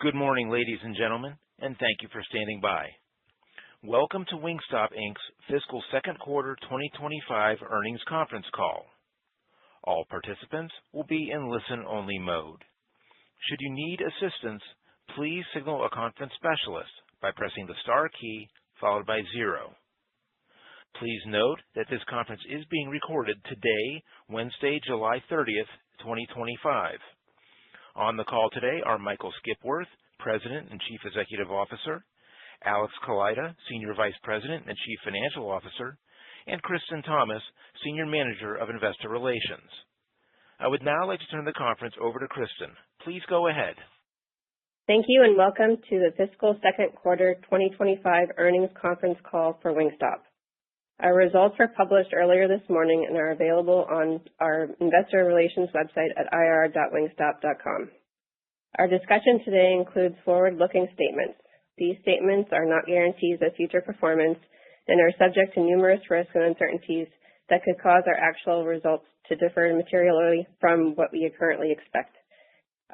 Good morning, ladies and gentlemen, and thank you for standing by. Welcome to Wingstop Inc.'s fiscal second quarter 2025 earnings conference call. All participants will be in listen-only mode. Should you need assistance, please signal a conference specialist by pressing the star key followed by 0. Please note that this conference is being recorded today, Wednesday, July 30th, 2025. On the call today are Michael Skipworth, President and Chief Executive Officer, Alex Kaleida, Senior Vice President and Chief Financial Officer, and Kristen Thomas, Senior Manager of Investor Relations. I would now like to turn the conference over to Kristen. Please go ahead. Thank you and welcome to the fiscal second quarter 2025 earnings conference call for Wingstop. Our results were published earlier this morning and are available on our investor relations website at ir.wingstop.com. Our discussion today includes forward-looking statements. These statements are not guarantees of future performance and are subject to numerous risks and uncertainties that could cause our actual results to differ materially from what we currently expect.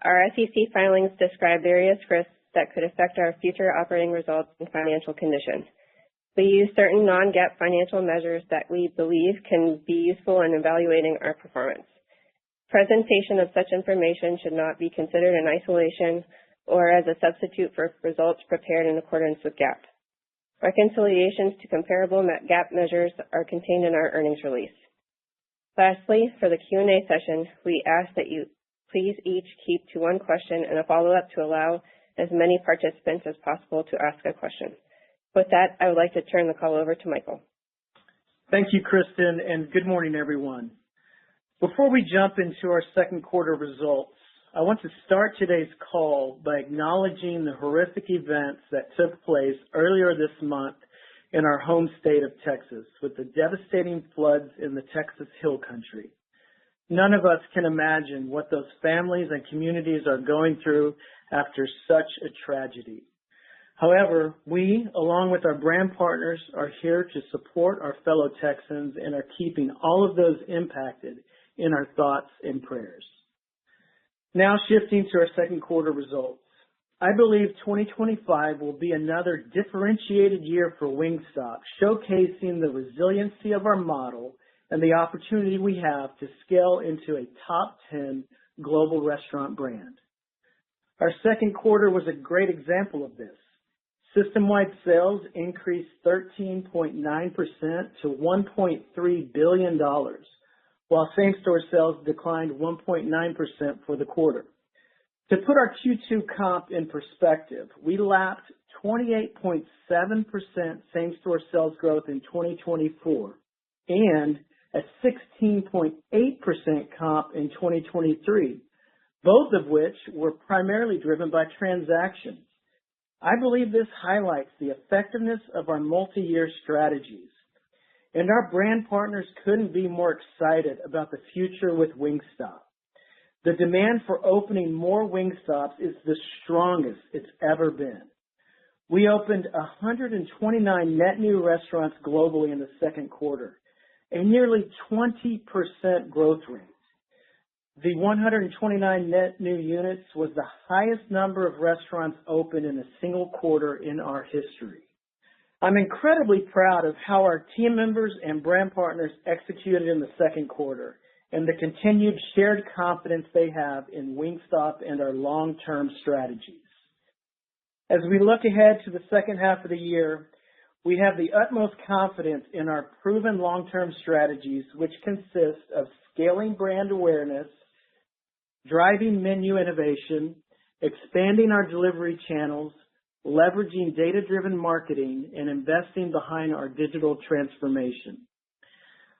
Our SEC filings describe various risks that could affect our future operating results and financial condition. We use certain non-GAAP financial measures that we believe can be useful in evaluating our performance. Presentation of such information should not be considered in isolation or as a substitute for results prepared in accordance with GAAP. Reconciliations to comparable GAAP measures are contained in our earnings release. Lastly, for the Q&A session, we ask that you please each keep to one question and a follow-up to allow as many participants as possible to ask a question. With that, I would like to turn the call over to Michael. Thank you, Kristen, and good morning, everyone. Before we jump into our second quarter results, I want to start today's call by acknowledging the horrific events that took place earlier this month in our home state of Texas with the devastating floods in the Texas Hill Country. None of us can imagine what those families and communities are going through after such a tragedy. However, we, along with our brand partners, are here to support our fellow Texans and are keeping all of those impacted in our thoughts and prayers. Now shifting to our second quarter results. I believe 2025 will be another differentiated year for Wingstop, showcasing the resiliency of our model and the opportunity we have to scale into a top 10 global restaurant brand. Our second quarter was a great example of this. System-wide sales increased 13.9% to $1.3 billion, while same-store sales declined 1.9% for the quarter. To put our Q2 comp in perspective, we lapped 28.7% same-store sales growth in 2024 and a 16.8% comp in 2023, both of which were primarily driven by transactions. I believe this highlights the effectiveness of our multi-year strategies, and our brand partners couldn't be more excited about the future with Wingstop. The demand for opening more Wingstops is the strongest it's ever been. We opened 129 net new restaurants globally in the second quarter, a nearly 20% growth rate. The 129 net new units was the highest number of restaurants opened in a single quarter in our history. I'm incredibly proud of how our team members and brand partners executed in the second quarter and the continued shared confidence they have in Wingstop and our long-term strategies. As we look ahead to the second half of the year, we have the utmost confidence in our proven long-term strategies, which consist of scaling brand awareness, driving menu innovation, expanding our delivery channels, leveraging data-driven marketing, and investing behind our digital transformation.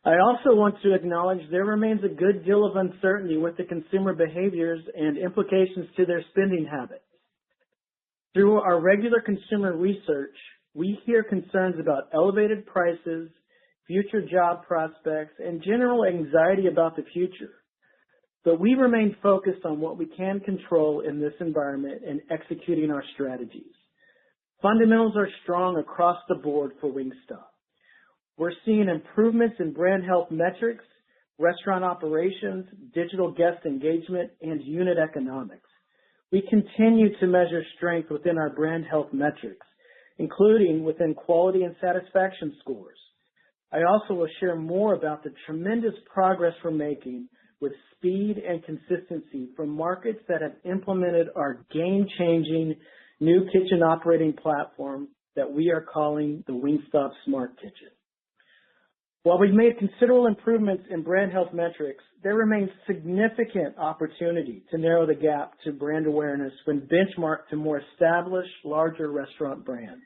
I also want to acknowledge there remains a good deal of uncertainty with the consumer behaviors and implications to their spending habits. Through our regular consumer research, we hear concerns about elevated prices, future job prospects, and general anxiety about the future. But we remain focused on what we can control in this environment and executing our strategies. Fundamentals are strong across the board for Wingstop. We're seeing improvements in brand health metrics, restaurant operations, digital guest engagement, and unit economics. we continue to measure strength within our brand health metrics, including within quality and satisfaction scores. I also will share more about the tremendous progress we're making with speed and consistency from markets that have implemented our game-changing new kitchen operating platform that we are calling the Wingstop Smart Kitchen. While we've made considerable improvements in brand health metrics, there remains significant opportunity to narrow the gap to brand awareness when benchmarked to more established, larger restaurant brands.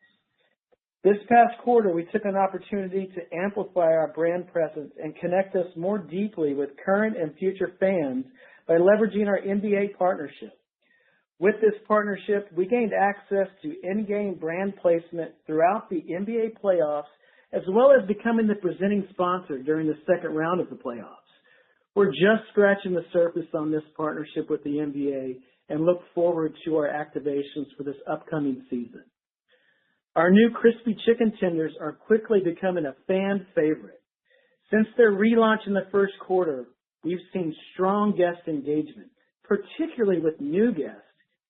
This past quarter, we took an opportunity to amplify our brand presence and connect us more deeply with current and future fans by leveraging our NBA partnership. With this partnership, we gained access to in-game brand placement throughout the NBA playoffs, as well as becoming the presenting sponsor during the second round of the playoffs. We're just scratching the surface on this partnership with the NBA and look forward to our activations for this upcoming season. Our new crispy chicken tenders are quickly becoming a fan favorite. Since their relaunch in the first quarter, we've seen strong guest engagement, particularly with new guests,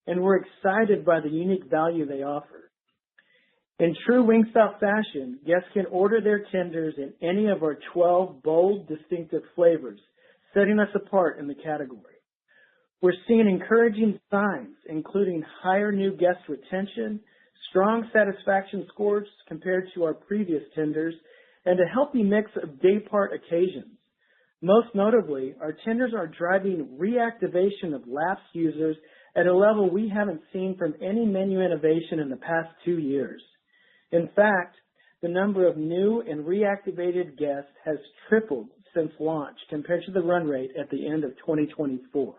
and we're excited by the unique value they offer. In true Wingstop fashion, guests can order their tenders in any of our 12 bold, distinctive flavors, setting us apart in the category. We're seeing encouraging signs, including higher new guest retention, strong satisfaction scores compared to our previous tenders, and a healthy mix of day-part occasions. Most notably, our tenders are driving reactivation of lapsed users at a level we haven't seen from any menu innovation in the past 2 years. In fact, the number of new and reactivated guests has tripled since launch compared to the run rate at the end of 2024.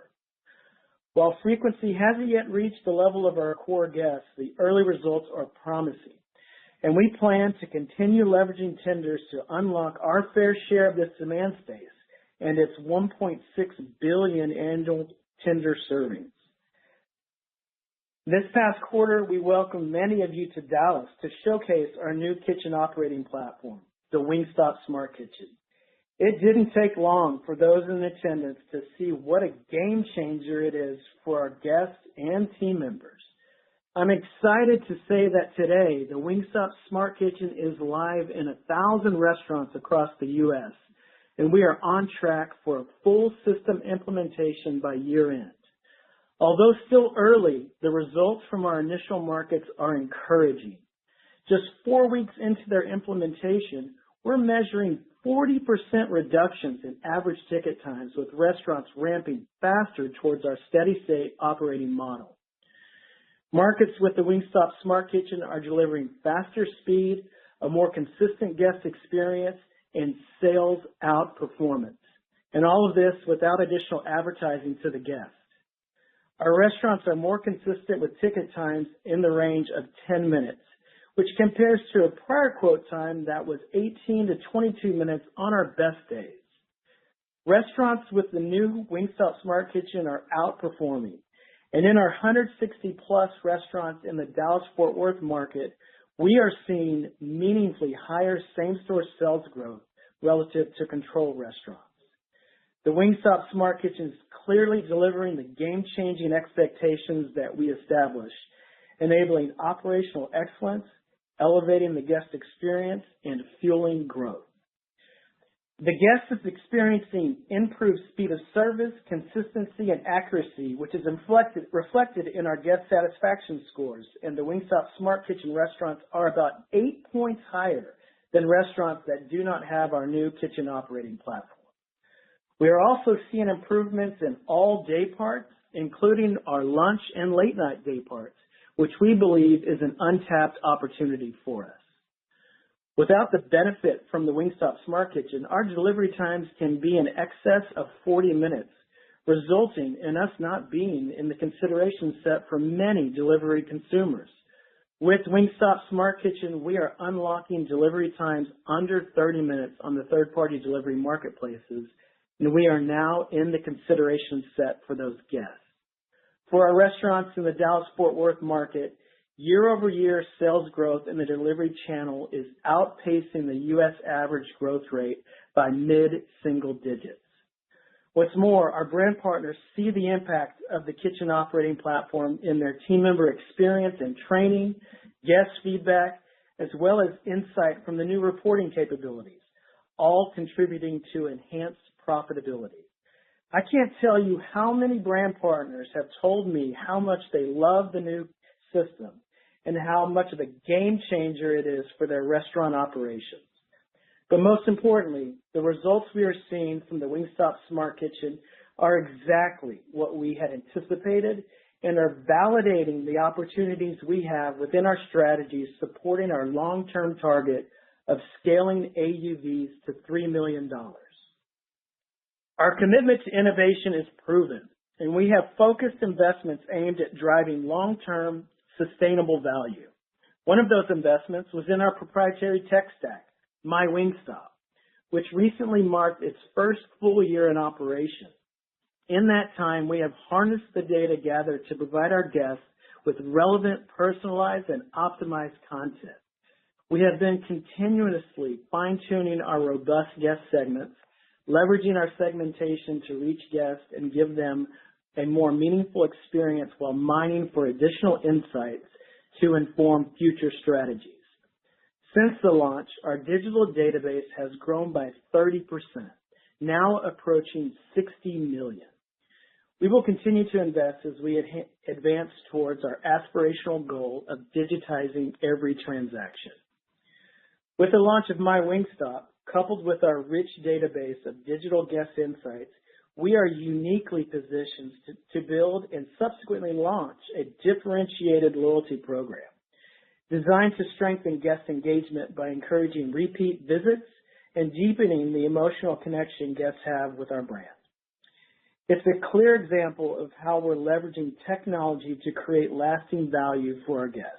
While frequency hasn't yet reached the level of our core guests, the early results are promising, and we plan to continue leveraging tenders to unlock our fair share of this demand space and its 1.6 billion annual tender servings. This past quarter, we welcomed many of you to Dallas to showcase our new kitchen operating platform, the Wingstop Smart Kitchen. It didn't take long for those in attendance to see what a game changer it is for our guests and team members. I'm excited to say that today, the Wingstop Smart Kitchen is live in 1,000 restaurants across the U.S., and we are on track for a full system implementation by year-end. Although still early, the results from our initial markets are encouraging. Just 4 weeks into their implementation, we're measuring 40% reductions in average ticket times, with restaurants ramping faster towards our steady-state operating model. Markets with the Wingstop Smart Kitchen are delivering faster speed, a more consistent guest experience, and sales outperformance. And all of this without additional advertising to the guest. Our restaurants are more consistent with ticket times in the range of 10 minutes, which compares to a prior quote time that was 18 to 22 minutes on our best days. Restaurants with the new Wingstop Smart Kitchen are outperforming, and in our 160-plus restaurants in the Dallas-Fort Worth market, we are seeing meaningfully higher same-store sales growth relative to control restaurants. The Wingstop Smart Kitchen is clearly delivering the game-changing expectations that we established, enabling operational excellence, elevating the guest experience, and fueling growth. The guest is experiencing improved speed of service, consistency, and accuracy, which is reflected in our guest satisfaction scores, and the Wingstop Smart Kitchen restaurants are about 8 points higher than restaurants that do not have our new kitchen operating platform. We are also seeing improvements in all day parts, including our lunch and late night day parts, which we believe is an untapped opportunity for us. Without the benefit from the Wingstop Smart Kitchen, our delivery times can be in excess of 40 minutes, resulting in us not being in the consideration set for many delivery consumers. With Wingstop Smart Kitchen, we are unlocking delivery times under 30 minutes on the third-party delivery marketplaces, and we are now in the consideration set for those guests. For our restaurants in the Dallas-Fort Worth market, year-over-year sales growth in the delivery channel is outpacing the U.S. average growth rate by mid-single digits. What's more, our brand partners see the impact of the kitchen operating platform in their team member experience and training, guest feedback, as well as insight from the new reporting capabilities, all contributing to enhanced profitability. I can't tell you how many brand partners have told me how much they love the new system and how much of a game changer it is for their restaurant operations. But most importantly, the results we are seeing from the Wingstop Smart Kitchen are exactly what we had anticipated and are validating the opportunities we have within our strategies supporting our long-term target of scaling AUVs to $3 million. Our commitment to innovation is proven, and we have focused investments aimed at driving long-term sustainable value. One of those investments was in our proprietary tech stack, Wingstop, which recently marked its first full year in operation. In that time, we have harnessed the data gathered to provide our guests with relevant, personalized, and optimized content. We have been continuously fine-tuning our robust guest segments, leveraging our segmentation to reach guests and give them a more meaningful experience while mining for additional insights to inform future strategies. Since the launch, our digital database has grown by 30%, now approaching 60 million. We will continue to invest as we advance towards our aspirational goal of digitizing every transaction. With the launch of Wingstop, coupled with our rich database of digital guest insights, we are uniquely positioned to build and subsequently launch a differentiated loyalty program designed to strengthen guest engagement by encouraging repeat visits and deepening the emotional connection guests have with our brand. It's a clear example of how we're leveraging technology to create lasting value for our guests.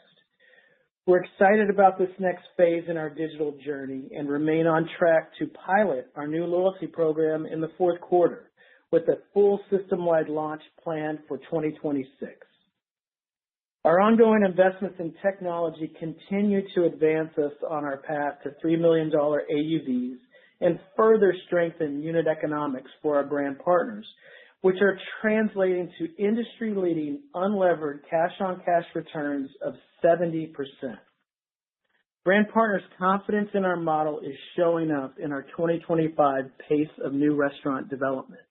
We're excited about this next phase in our digital journey and remain on track to pilot our new loyalty program in the fourth quarter with a full system-wide launch planned for 2026. Our ongoing investments in technology continue to advance us on our path to $3 million AUVs and further strengthen unit economics for our brand partners, which are translating to industry-leading unlevered cash-on-cash returns of 70%. Brand partners' confidence in our model is showing up in our 2025 pace of new restaurant development.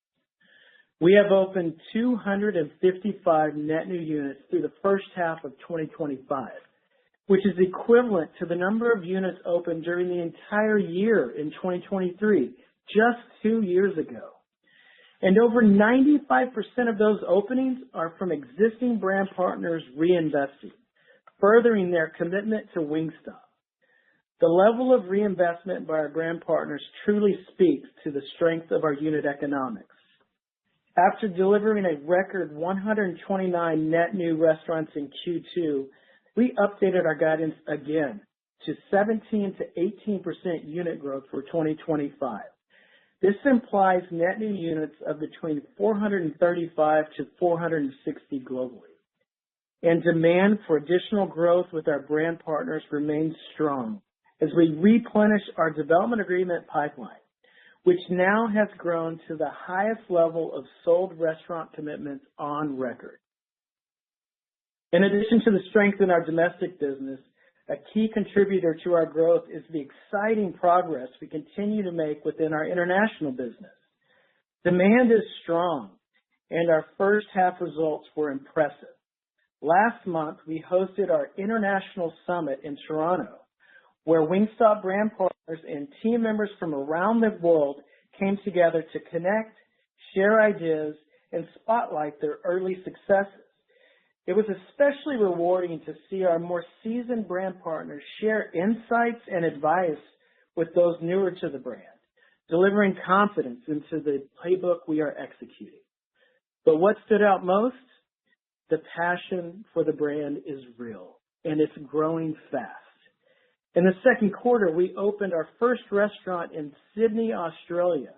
We have opened 255 net new units through the first half of 2025, which is equivalent to the number of units opened during the entire year in 2023, just 2 years ago. And over 95% of those openings are from existing brand partners reinvesting, furthering their commitment to Wingstop. The level of reinvestment by our brand partners truly speaks to the strength of our unit economics. After delivering a record 129 net new restaurants in Q2, we updated our guidance again to 17 to 18% unit growth for 2025. This implies net new units of between 435 to 460 globally. And demand for additional growth with our brand partners remains strong as we replenish our development agreement pipeline, which now has grown to the highest level of sold restaurant commitments on record. In addition to the strength in our domestic business, a key contributor to our growth is the exciting progress we continue to make within our international business. Demand is strong, and our first half results were impressive. Last month, we hosted our International Summit in Toronto, where Wingstop brand partners and team members from around the world came together to connect, share ideas, and spotlight their early successes. It was especially rewarding to see our more seasoned brand partners share insights and advice with those newer to the brand, delivering confidence into the playbook we are executing. But what stood out most? The passion for the brand is real, and it's growing fast. In the second quarter, we opened our first restaurant in Sydney, Australia,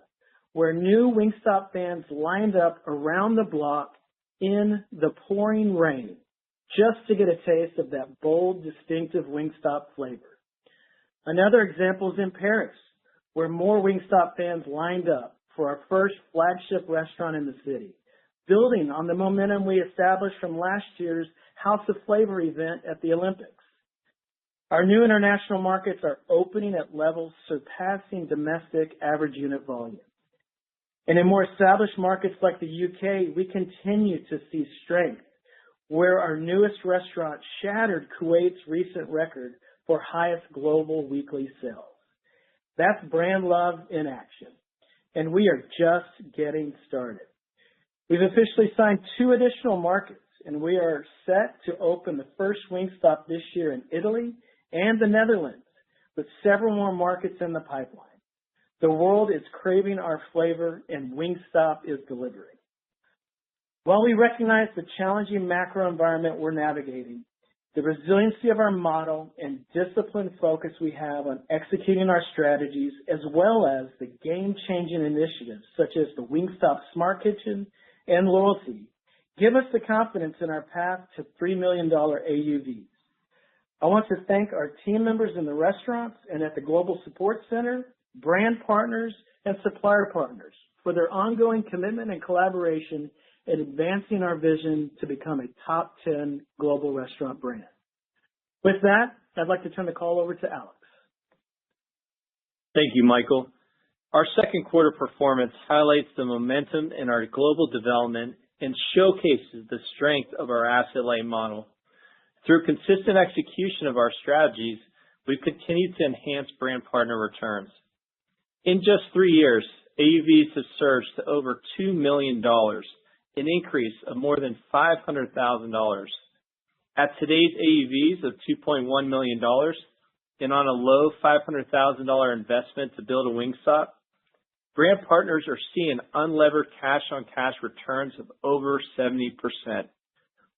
where new Wingstop fans lined up around the block in the pouring rain just to get a taste of that bold, distinctive Wingstop flavor. Another example is in Paris, where more Wingstop fans lined up for our first flagship restaurant in the city, building on the momentum we established from last year's House of Flavor event at the Olympics. Our new international markets are opening at levels surpassing domestic average unit volume. And in more established markets like the UK, we continue to see strength, where our newest restaurant shattered Kuwait's recent record for highest global weekly sales. That's brand love in action, and we are just getting started. We've officially signed 2 additional markets, and we are set to open the first Wingstop this year in Italy and the Netherlands, with several more markets in the pipeline. The world is craving our flavor, and Wingstop is delivering. While we recognize the challenging macro environment we're navigating, the resiliency of our model and disciplined focus we have on executing our strategies, as well as the game-changing initiatives such as the Wingstop Smart Kitchen and loyalty, give us the confidence in our path to $3 million AUVs. I want to thank our team members in the restaurants and at the Global Support Center, brand partners, and supplier partners for their ongoing commitment and collaboration in advancing our vision to become a top 10 global restaurant brand. With that, I'd like to turn the call over to Alex. Thank you, Michael. Our second quarter performance highlights the momentum in our global development and showcases the strength of our asset-light model. Through consistent execution of our strategies, we've continued to enhance brand partner returns. In just 3 years, AUVs have surged to over $2 million, an increase of more than $500,000. At today's AUVs of $2.1 million and on a low $500,000 investment to build a Wingstop, brand partners are seeing unlevered cash-on-cash returns of over 70%.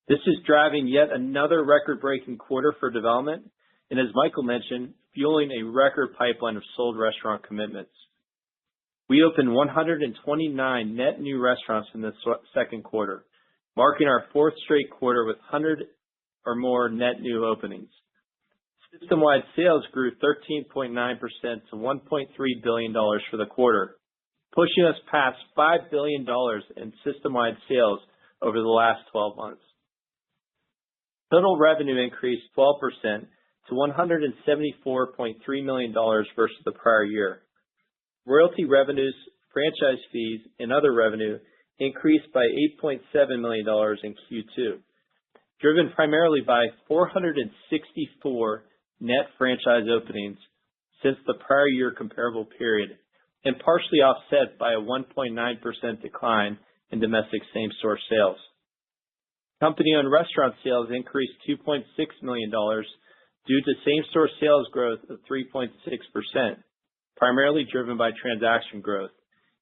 This is driving yet another record-breaking quarter for development, and as Michael mentioned, fueling a record pipeline of sold restaurant commitments. We opened 129 net new restaurants in the second quarter, marking our 4th straight quarter with 100 or more net new openings. System-wide sales grew 13.9% to $1.3 billion for the quarter, pushing us past $5 billion in system-wide sales over the last 12 months. Total revenue increased 12% to $174.3 million versus the prior year. Royalty revenues, franchise fees, and other revenue increased by $8.7 million in Q2, driven primarily by 464 net franchise openings since the prior year comparable period, and partially offset by a 1.9% decline in domestic same-store sales. Company-owned restaurant sales increased $2.6 million due to same-store sales growth of 3.6%, primarily driven by transaction growth,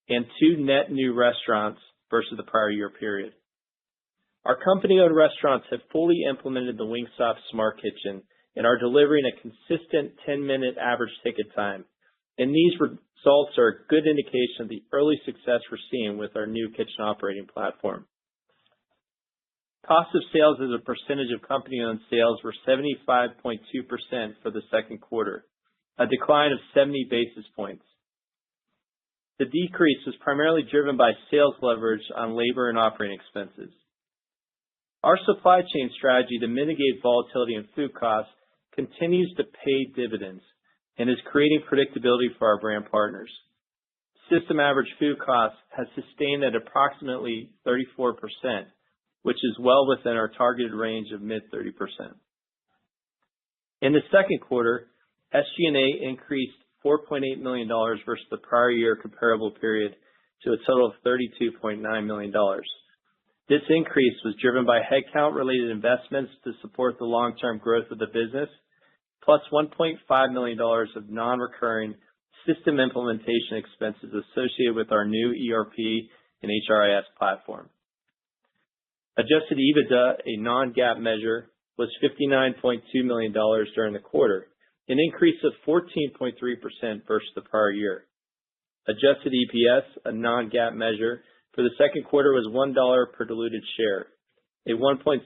and 2 net new restaurants versus the prior year period. Our company-owned restaurants have fully implemented the Wingstop Smart Kitchen and are delivering a consistent 10-minute average ticket time, and these results are a good indication of the early success we're seeing with our new kitchen operating platform. Cost of sales as a percentage of company-owned sales were 75.2% for the second quarter, a decline of 70 basis points. The decrease was primarily driven by sales leverage on labor and operating expenses. Our supply chain strategy to mitigate volatility in food costs continues to pay dividends and is creating predictability for our brand partners. System average food costs has sustained at approximately 34%, which is well within our targeted range of mid-30%. In the second quarter, SG&A increased $4.8 million versus the prior year comparable period to a total of $32.9 million. This increase was driven by headcount-related investments to support the long-term growth of the business, plus $1.5 million of non-recurring system implementation expenses associated with our new ERP and HRIS platform. Adjusted EBITDA, a non-GAAP measure, was $59.2 million during the quarter, an increase of 14.3% versus the prior year. Adjusted EPS, a non-GAAP measure, for the second quarter was $1 per diluted share, a 1.6%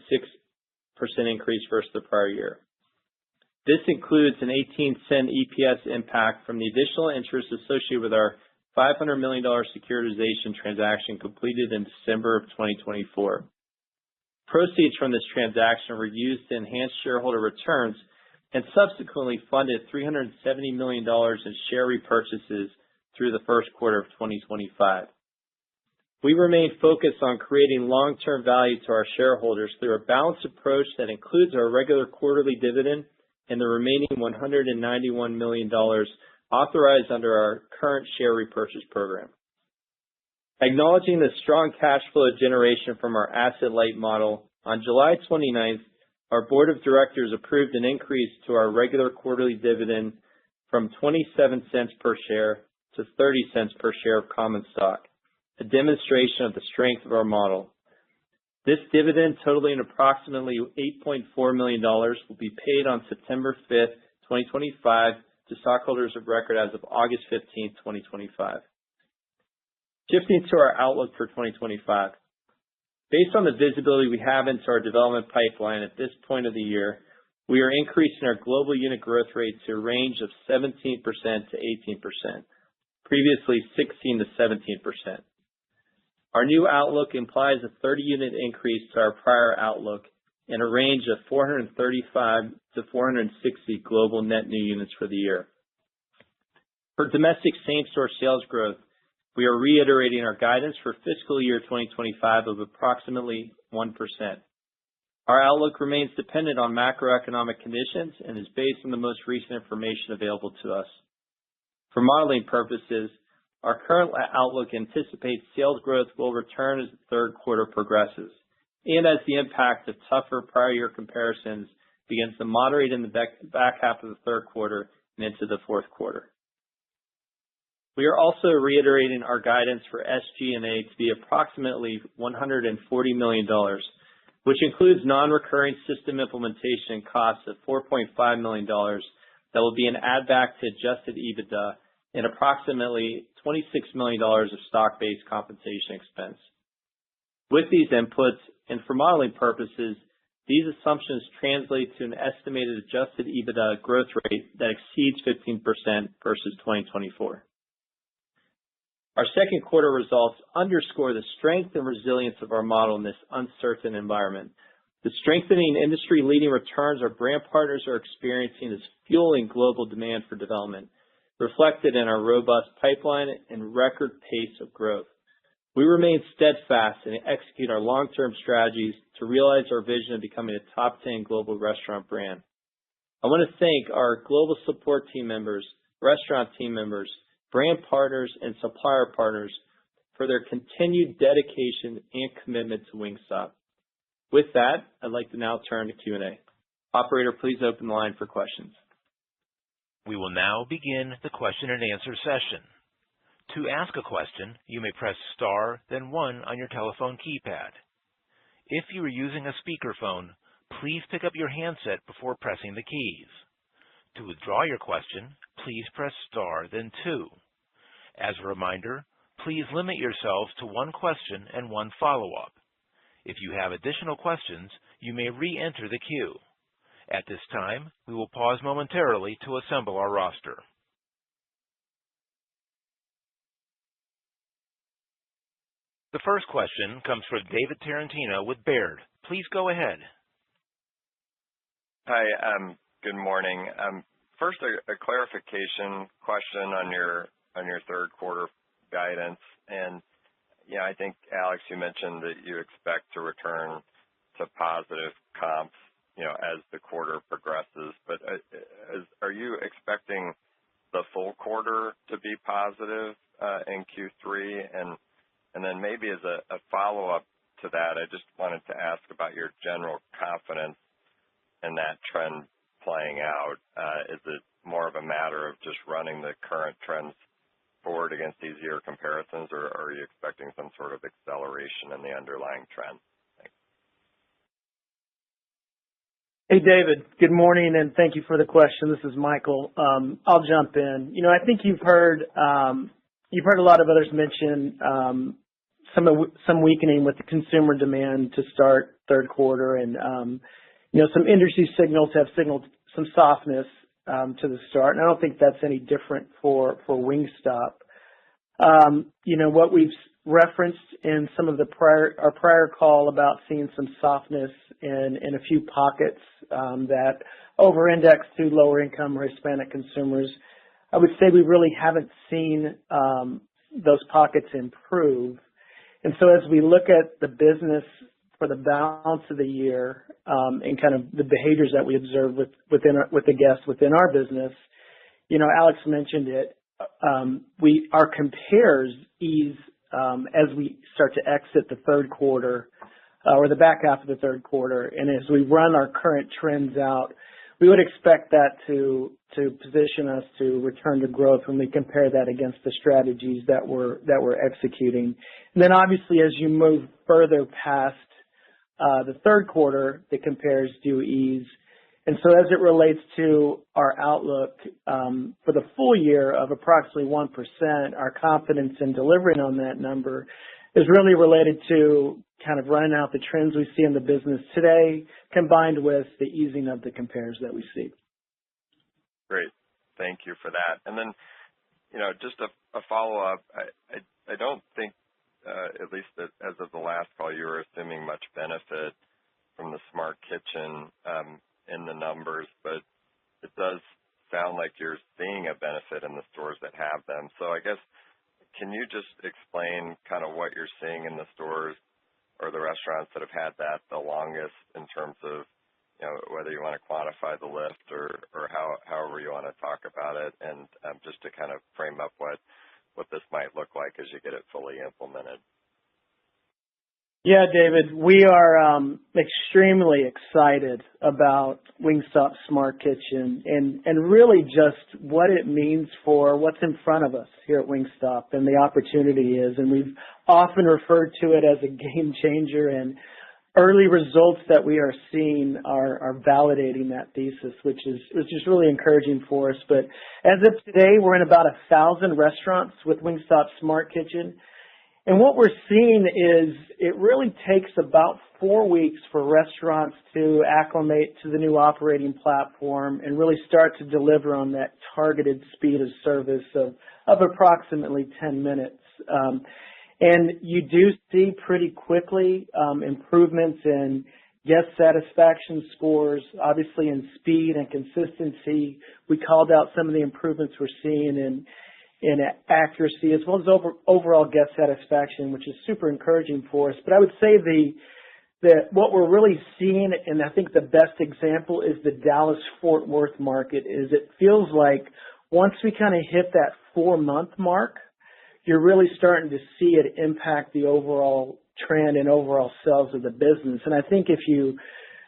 increase versus the prior year. This includes an 18-cent EPS impact from the additional interest associated with our $500 million securitization transaction completed in December of 2024. Proceeds from this transaction were used to enhance shareholder returns and subsequently funded $370 million in share repurchases through the first quarter of 2025. We remain focused on creating long-term value to our shareholders through a balanced approach that includes our regular quarterly dividend and the remaining $191 million authorized under our current share repurchase program. Acknowledging the strong cash flow generation from our asset-light model, on July 29th, our board of directors approved an increase to our regular quarterly dividend from 27 cents per share to 30 cents per share of common stock, a demonstration of the strength of our model. This dividend, totaling approximately $8.4 million, will be paid on September 5th, 2025, to stockholders of record as of August 15th, 2025. Shifting to our outlook for 2025. Based on the visibility we have into our development pipeline at this point of the year, we are increasing our global unit growth rate to a range of 17% to 18%, previously 16 to 17%. Our new outlook implies a 30-unit increase to our prior outlook and a range of 435 to 460 global net new units for the year. For domestic same-store sales growth, we are reiterating our guidance for fiscal year 2025 of approximately 1%. Our outlook remains dependent on macroeconomic conditions and is based on the most recent information available to us. For modeling purposes, our current outlook anticipates sales growth will return as the third quarter progresses, and as the impact of tougher prior year comparisons begins to moderate in the back half of the third quarter and into the fourth quarter. We are also reiterating our guidance for SG&A to be approximately $140 million, which includes non-recurring system implementation costs of $4.5 million that will be an add-back to adjusted EBITDA and approximately $26 million of stock-based compensation expense. With these inputs, and for modeling purposes, these assumptions translate to an estimated adjusted EBITDA growth rate that exceeds 15% versus 2024. Our second quarter results underscore the strength and resilience of our model in this uncertain environment. The strengthening industry-leading returns our brand partners are experiencing is fueling global demand for development, reflected in our robust pipeline and record pace of growth. We remain steadfast and execute our long-term strategies to realize our vision of becoming a top 10 global restaurant brand. I want to thank our global support team members, restaurant team members, brand partners, and supplier partners for their continued dedication and commitment to Wingstop. With that, I'd like to now turn to Q&A. Operator, please open the line for questions. We will now begin the question and answer session. To ask a question, you may press star, then 1 on your telephone keypad. If you are using a speakerphone, please pick up your handset before pressing the keys. To withdraw your question, please press star, then 2. As a reminder, please limit yourselves to one question and one follow-up. If you have additional questions, you may re-enter the queue. At this time, we will pause momentarily to assemble our roster. The first question comes from David Tarantino with Baird. Please go ahead. Hi, good morning. First, a clarification question on your third quarter guidance. And yeah, I think, Alex, you mentioned that you expect to return to positive comps, as the quarter progresses. But are you expecting the full quarter to be positive in Q3? And then maybe as a follow-up to that, I just wanted to ask about your general confidence in that trend playing out. Is it more of a matter of just running the current trends forward against easier comparisons, or are you expecting some sort of acceleration in the underlying trend? Thanks. Hey, David. Good morning, and thank you for the question. This is Michael. I'll jump in. I think you've heard a lot of others mention some weakening with the consumer demand to start third quarter, and some industry signals have signaled some softness to the start, and I don't think that's any different for Wingstop. What we've referenced in some of our prior call about seeing some softness in a few pockets that over-index to lower income or Hispanic consumers. I would say we really haven't seen those pockets improve. And so as we look at the business for the balance of the year and kind of the behaviors that we observe with the guests within our business, Alex mentioned it. Our compares ease as we start to exit the third quarter or the back half of the third quarter, and as we run our current trends out, we would expect that to position us to return to growth when we compare that against the strategies that we're executing. And then obviously, as you move further past the third quarter, the compares do ease. And so as it relates to our outlook for the full year of approximately 1%, our confidence in delivering on that number is really related to kind of running out the trends we see in the business today, combined with the easing of the compares that we see. Great. Thank you for that. And then, just a follow-up. I don't think, at least as of the last call, you were assuming much benefit from the Smart Kitchen in the numbers, but it does sound like you're seeing a benefit in the stores that have them. So I guess, can you just explain kind of what you're seeing in the stores or the restaurants that have had that the longest in terms of, whether you want to quantify the lift or however you want to talk about it, and just to kind of frame up what this might look like as you get it fully implemented? Yeah, David, we are extremely excited about Wingstop Smart Kitchen and really just what it means for what's in front of us here at Wingstop and the opportunity is. And we've often referred to it as a game changer, and early results that we are seeing are validating that thesis, which is really encouraging for us. But as of today, we're in about 1,000 restaurants with Wingstop Smart Kitchen. And what we're seeing is it really takes about 4 weeks for restaurants to acclimate to the new operating platform and really start to deliver on that targeted speed of service of approximately 10 minutes. And you do see pretty quickly improvements in guest satisfaction scores, obviously in speed and consistency. We called out some of the improvements we're seeing in accuracy as well as overall guest satisfaction, which is super encouraging for us. But I would say that what we're really seeing, and I think the best example is the Dallas-Fort Worth market, is it feels like once we kind of hit that 4-month mark, you're really starting to see it impact the overall trend and overall sales of the business. And I think if you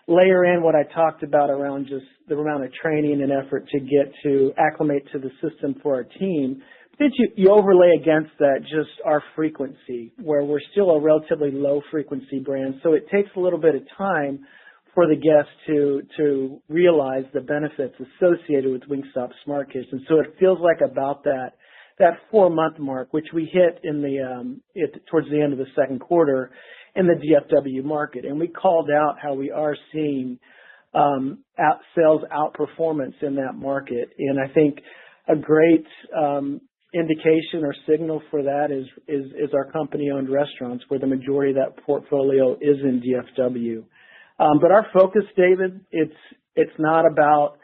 layer in what I talked about around just the amount of training and effort to get to acclimate to the system for our team, then you overlay against that just our frequency, where we're still a relatively low frequency brand. So it takes a little bit of time for the guests to realize the benefits associated with Wingstop Smart Kitchen. So it feels like about that 4-month mark, which we hit towards the end of the second quarter in the DFW market. And we called out how we are seeing sales outperformance in that market. And I think a great indication or signal for that is our company-owned restaurants, where the majority of that portfolio is in DFW. But our focus, David, it's not about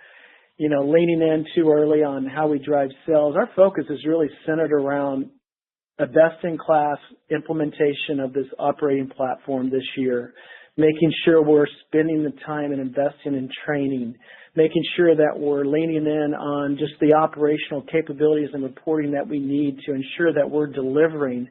leaning in too early on how we drive sales. Our focus is really centered around a best-in-class implementation of this operating platform this year, making sure we're spending the time and investing in training, making sure that we're leaning in on just the operational capabilities and reporting that we need to ensure that we're delivering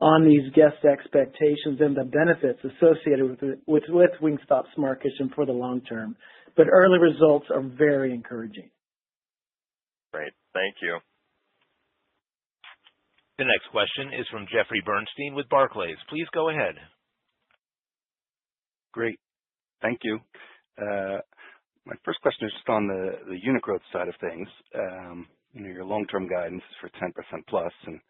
on these guest expectations and the benefits associated with Wingstop Smart Kitchen for the long term. But early results are very encouraging. Great. Thank you. The next question is from Jeffrey Bernstein with Barclays. Please go ahead. Great. Thank you. My first question is just on the unit growth side of things. Your long-term guidance is for 10% plus, and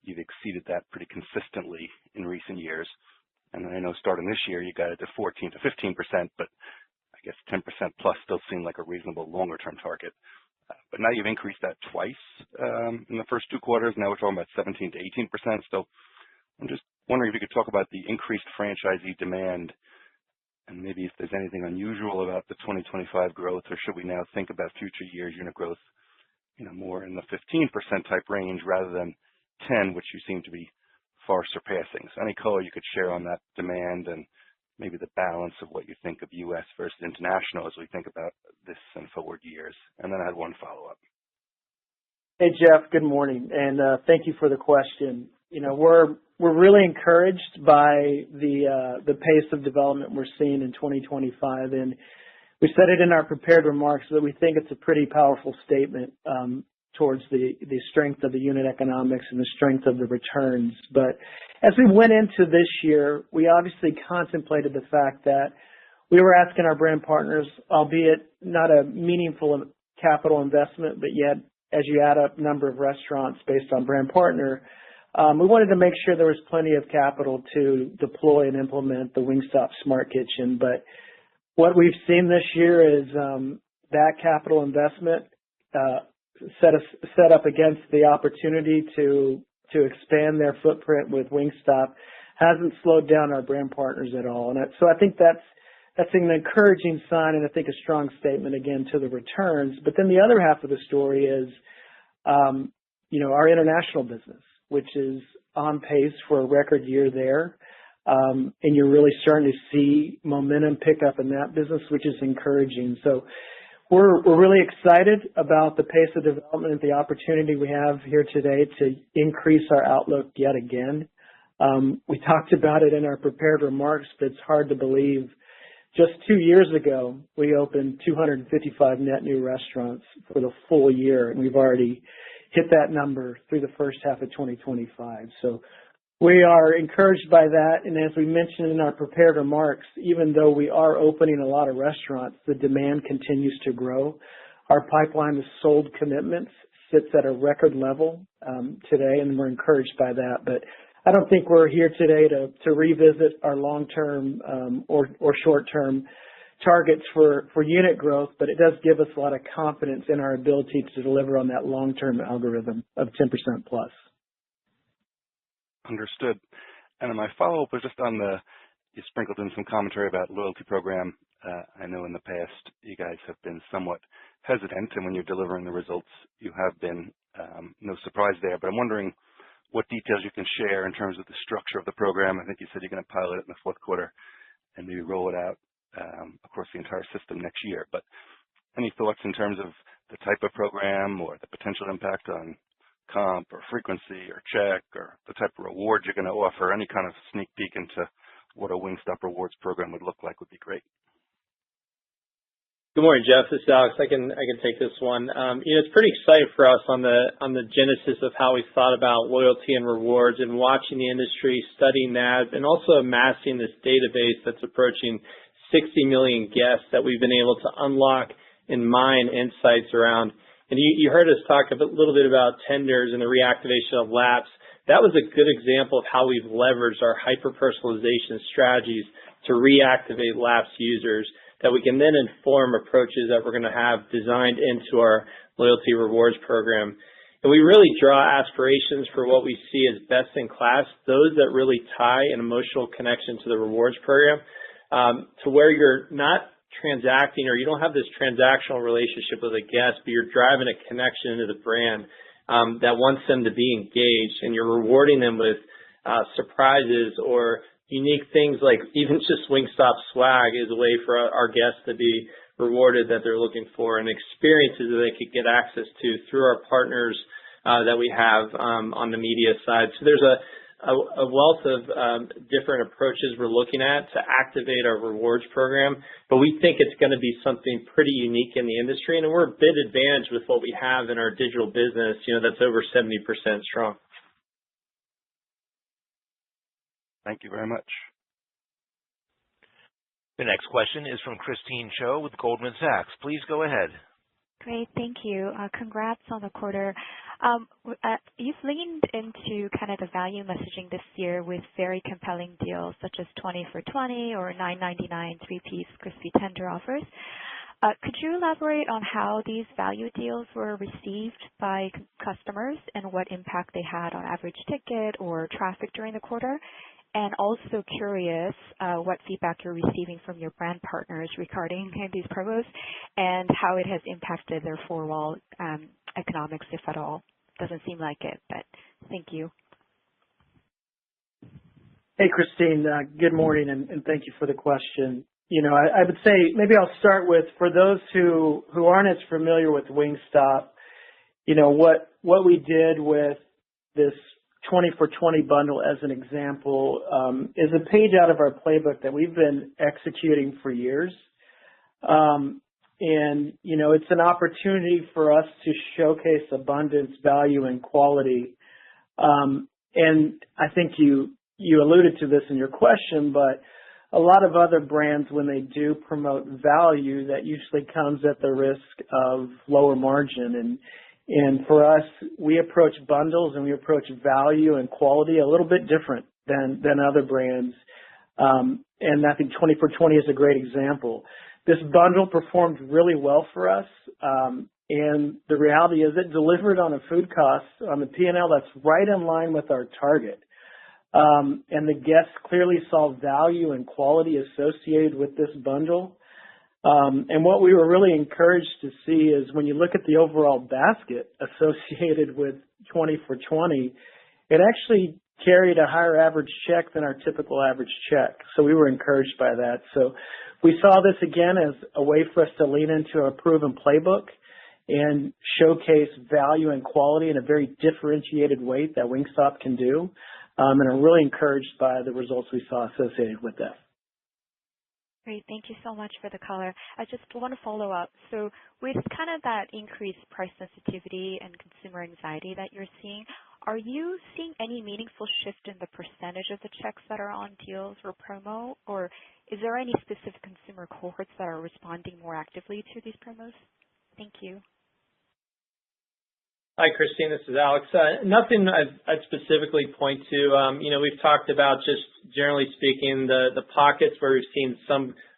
you've exceeded that pretty consistently in recent years. And I know starting this year, you got it to 14 to 15%, but I guess 10% plus still seemed like a reasonable longer-term target. but now you've increased that twice in the first 2 quarters. Now we're talking about 17 to 18%. So I'm just wondering if you could talk about the increased franchisee demand and maybe if there's anything unusual about the 2025 growth, or should we now think about future years unit growth, more in the 15% type range rather than 10, which you seem to be far surpassing. So any color you could share on that demand and maybe the balance of what you think of U.S. versus international as we think about this and forward years. And then I had one follow-up. Hey, Jeff, good morning, and thank you for the question. We're really encouraged by the pace of development we're seeing in 2025, and we said it in our prepared remarks that we think it's a pretty powerful statement towards the strength of the unit economics and the strength of the returns. But as we went into this year, we obviously contemplated the fact that we were asking our brand partners, albeit not a meaningful capital investment, but yet as you add up number of restaurants based on brand partner, we wanted to make sure there was plenty of capital to deploy and implement the Wingstop Smart Kitchen. But what we've seen this year is that capital investment set up against the opportunity to expand their footprint with Wingstop hasn't slowed down our brand partners at all. And so I think that's an encouraging sign, and I think a strong statement again to the returns. But then the other half of the story is, our international business, which is on pace for a record year there. And you're really starting to see momentum pick up in that business, which is encouraging. So we're really excited about the pace of development and the opportunity we have here today to increase our outlook yet again. We talked about it in our prepared remarks, but it's hard to believe. Just 2 years ago, we opened 255 net new restaurants for the full year, and we've already hit that number through the first half of 2025. So we are encouraged by that. And as we mentioned in our prepared remarks, even though we are opening a lot of restaurants, the demand continues to grow. Our pipeline of sold commitments sits at a record level today, and we're encouraged by that. But I don't think we're here today to revisit our long-term or short-term targets for unit growth, but it does give us a lot of confidence in our ability to deliver on that long-term algorithm of 10% plus. Understood. And my follow-up was just on you sprinkled in some commentary about loyalty program. I know in the past you guys have been somewhat hesitant, and when you're delivering the results, you have been. No surprise there. But I'm wondering what details you can share in terms of the structure of the program. I think you said you're going to pilot it in the fourth quarter and maybe roll it out across the entire system next year. But any thoughts in terms of the type of program or the potential impact on comp or frequency or check or the type of rewards you're going to offer? Any kind of sneak peek into what a Wingstop rewards program would look like would be great. Good morning, Jeff. This is Alex. I can take this one. It's pretty exciting for us on the genesis of how we thought about loyalty and rewards and watching the industry, studying that, and also amassing this database that's approaching 60 million guests that we've been able to unlock and mine insights around. And you heard us talk a little bit about tenders and the reactivation of laps. That was a good example of how we've leveraged our hyper-personalization strategies to reactivate lapsed users that we can then inform approaches that we're going to have designed into our loyalty rewards program. And we really draw aspirations for what we see as best in class, those that really tie an emotional connection to the rewards program, to where you're not transacting or you don't have this transactional relationship with a guest, but you're driving a connection into the brand that wants them to be engaged, and you're rewarding them with surprises or unique things like even just Wingstop swag is a way for our guests to be rewarded that they're looking for, and experiences that they could get access to through our partners that we have on the media side. So there's a wealth of different approaches we're looking at to activate our rewards program, but we think it's going to be something pretty unique in the industry, and we're a bit advantaged with what we have in our digital business, that's over 70% strong. Thank you very much. The next question is from Christine Cho with Goldman Sachs. Please go ahead. Great. Thank you. Congrats on the quarter. You've leaned into kind of the value messaging this year with very compelling deals such as 20 for $20 or $9.99 three-piece crispy tender offers. Could you elaborate on how these value deals were received by customers and what impact they had on average ticket or traffic during the quarter? And also curious what feedback you're receiving from your brand partners regarding these promos and how it has impacted their four-wall economics, if at all. Doesn't seem like it, but thank you. Hey, Christine. Good morning, and thank you for the question. I would say maybe I'll start with, for those who aren't as familiar with Wingstop, what we did with this 20 for 20 bundle as an example is a page out of our playbook that we've been executing for years. It's an opportunity for us to showcase abundance, value, and quality. And I think you alluded to this in your question, but a lot of other brands, when they do promote value, that usually comes at the risk of lower margin. And for us, we approach bundles and we approach value and quality a little bit different than other brands. And I think 20 for 20 is a great example. This bundle performed really well for us. And the reality is it delivered on a food cost on the P&L that's right in line with our target. And the guests clearly saw value and quality associated with this bundle. And what we were really encouraged to see is when you look at the overall basket associated with 20 for 20, it actually carried a higher average check than our typical average check. So we were encouraged by that. So we saw this again as a way for us to lean into a proven playbook and showcase value and quality in a very differentiated way that Wingstop can do. And I'm really encouraged by the results we saw associated with that. Great. Thank you so much for the color. I just want to follow up. So with kind of that increased price sensitivity and consumer anxiety that you're seeing, are you seeing any meaningful shift in the percentage of the checks that are on deals or promo? Or is there any specific consumer cohorts that are responding more actively to these promos? Thank you. Hi, Christine. This is Alex. Nothing I'd specifically point to. We've talked about, just generally speaking, the pockets where we've seen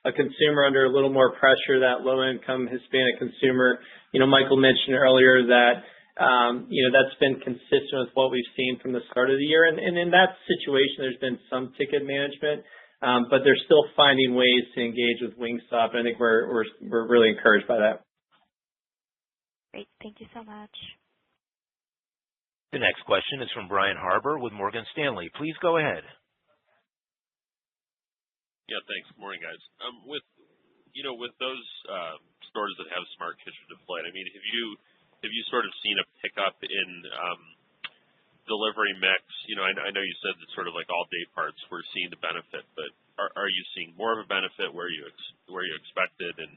a consumer under a little more pressure, that low-income Hispanic consumer. Michael mentioned earlier that that's been consistent with what we've seen from the start of the year. And in that situation, there's been some ticket management, but they're still finding ways to engage with Wingstop. And I think we're really encouraged by that. Great. Thank you so much. The next question is from Brian Harbour with Morgan Stanley. Please go ahead. Yeah, thanks. Good morning, guys. With those stores that have smart kitchen deployed, I mean, have you sort of seen a pickup in delivery mix? I know you said that sort of like all day parts we're seeing the benefit, but are you seeing more of a benefit where you expected? And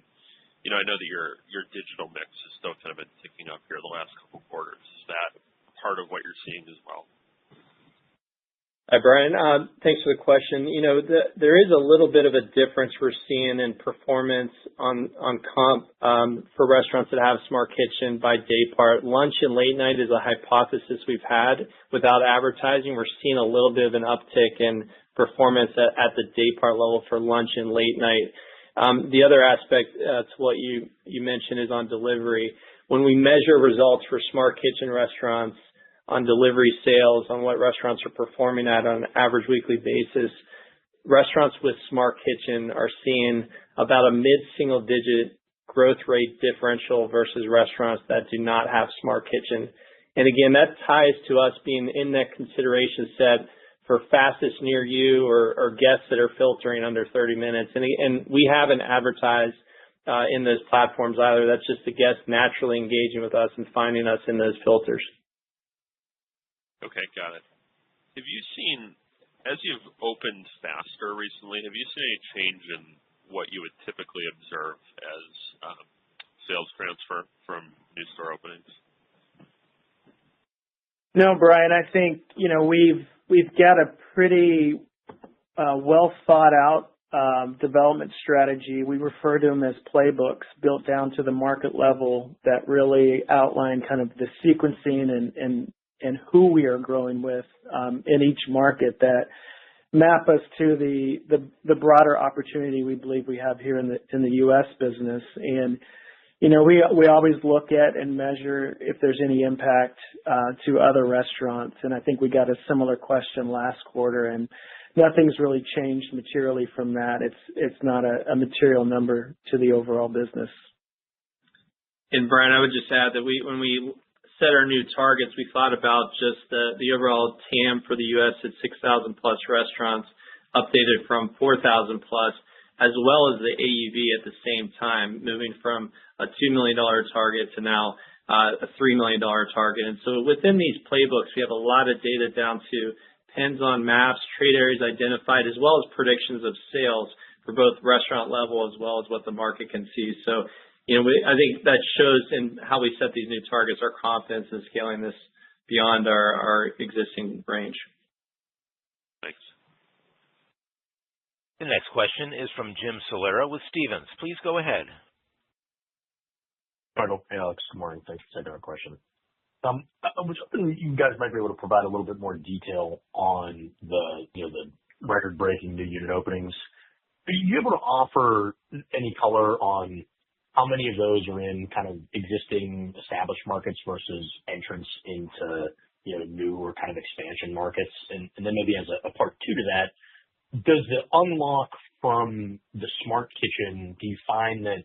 I know that your digital mix has still kind of been ticking up here the last couple of quarters. Is that part of what you're seeing as well? Hi, Brian. Thanks for the question. There is a little bit of a difference we're seeing in performance on comp for restaurants that have smart kitchen by day part. Lunch and late night is a hypothesis we've had. Without advertising, we're seeing a little bit of an uptick in performance at the day part level for lunch and late night. The other aspect to what you mentioned is on delivery. When we measure results for smart kitchen restaurants on delivery sales, on what restaurants are performing at on an average weekly basis, restaurants with smart kitchen are seeing about a mid-single digit growth rate differential versus restaurants that do not have smart kitchen. And again, that ties to us being in that consideration set for fastest near you or guests that are filtering under 30 minutes. And we haven't advertised in those platforms either. That's just the guests naturally engaging with us and finding us in those filters. Okay, got it. Have you seen, as you've opened faster recently, have you seen any change in what you would typically observe as sales transfer from new store openings? No, Brian, I think, we've got a pretty well thought out development strategy. We refer to them as playbooks built down to the market level that really outline kind of the sequencing and who we are growing with in each market that map us to the broader opportunity we believe we have here in the U.S. business. And we always look at and measure if there's any impact to other restaurants. And I think we got a similar question last quarter, and nothing's really changed materially from that. It's not a material number to the overall business. And Brian, I would just add that when we set our new targets, we thought about just the overall TAM for the U.S. at 6,000 plus restaurants, updated from 4,000 plus, as well as the AUV at the same time, moving from a $2 million target to now a $3 million target. And so within these playbooks, we have a lot of data down to pins on maps, trade areas identified, as well as predictions of sales for both restaurant level as well as what the market can see. So, I think that shows in how we set these new targets, our confidence in scaling this beyond our existing range. Thanks. The next question is from Jim Salera with Stephens. Please go ahead. Michael, Alex, good morning. Thanks for taking our question. I was hoping you guys might be able to provide a little bit more detail on the record-breaking new unit openings. Are you able to offer any color on how many of those are in kind of existing established markets versus entrance into new or kind of expansion markets? And then maybe as a part two to that, does the unlock from the Smart Kitchen, do you find that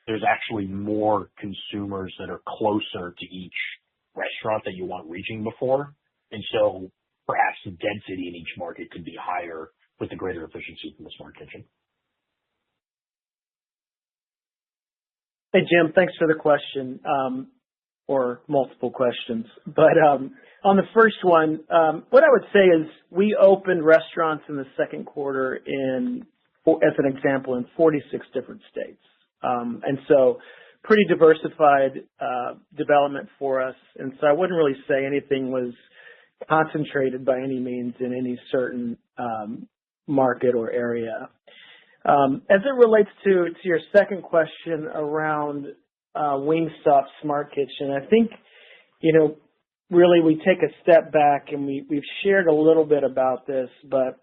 there's actually more consumers that are closer to each restaurant that you want reaching before? And so perhaps the density in each market could be higher with the greater efficiency from the Smart Kitchen? Hey, Jim, thanks for the question, or multiple questions. But on the first one, what I would say is we opened restaurants in the second quarter as an example, in 46 different states. And so pretty diversified development for us. And so I wouldn't really say anything was concentrated by any means in any certain market or area. As it relates to your second question around Wingstop Smart Kitchen, I think, really we take a step back and we've shared a little bit about this, but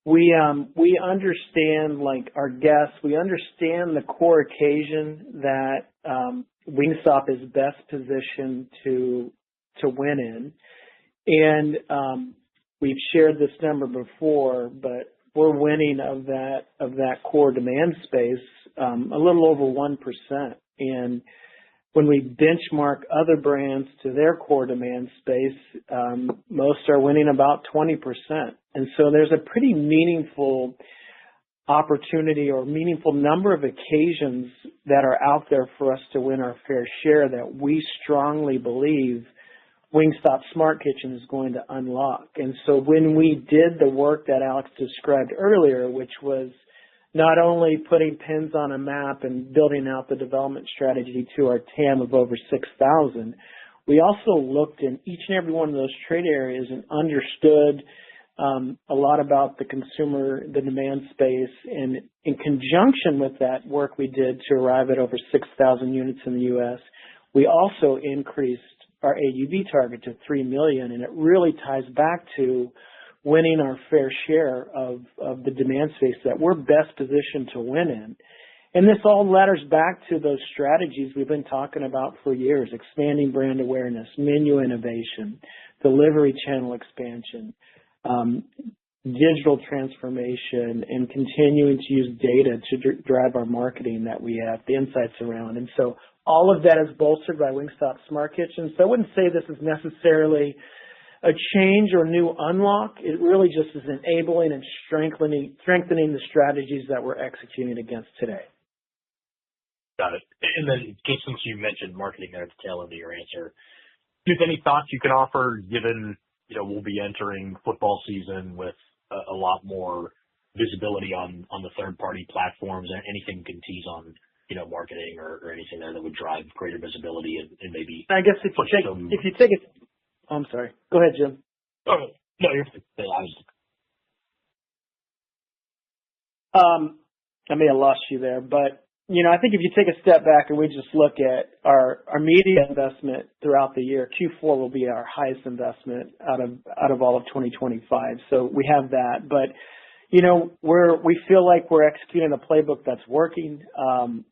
we understand, like our guests, we understand the core occasion that Wingstop is best positioned to win in. And we've shared this number before, but we're winning of that core demand space a little over 1%. And when we benchmark other brands to their core demand space, most are winning about 20%. And so there's a pretty meaningful opportunity or meaningful number of occasions that are out there for us to win our fair share that we strongly believe Wingstop Smart Kitchen is going to unlock. And so when we did the work that Alex described earlier, which was not only putting pins on a map and building out the development strategy to our TAM of over 6,000, we also looked in each and every one of those trade areas and understood a lot about the consumer, the demand space. And in conjunction with that work we did to arrive at over 6,000 units in the U.S., we also increased our AUV target to $3 million, and it really ties back to winning our fair share of the demand space that we're best positioned to win in. And this all ladders back to those strategies we've been talking about for years: expanding brand awareness, menu innovation, delivery channel expansion, digital transformation, and continuing to use data to drive our marketing that we have, the insights around. And so all of that is bolstered by Wingstop Smart Kitchen. So I wouldn't say this is necessarily a change or new unlock. It really just is enabling and strengthening the strategies that we're executing against today. Got it. And then just since you mentioned marketing there at the tail end of your answer, just any thoughts you can offer, given we'll be entering football season with a lot more visibility on the third-party platforms, and anything you can tease on marketing or anything there that would drive greater visibility and maybe. I guess if you take it. Oh, I'm sorry. Go ahead, Jim. Oh, no, you're I may have lost you there, but I think if you take a step back and we just look at our media investment throughout the year, Q4 will be our highest investment out of all of 2025. So we have that, but we feel like we're executing a playbook that's working.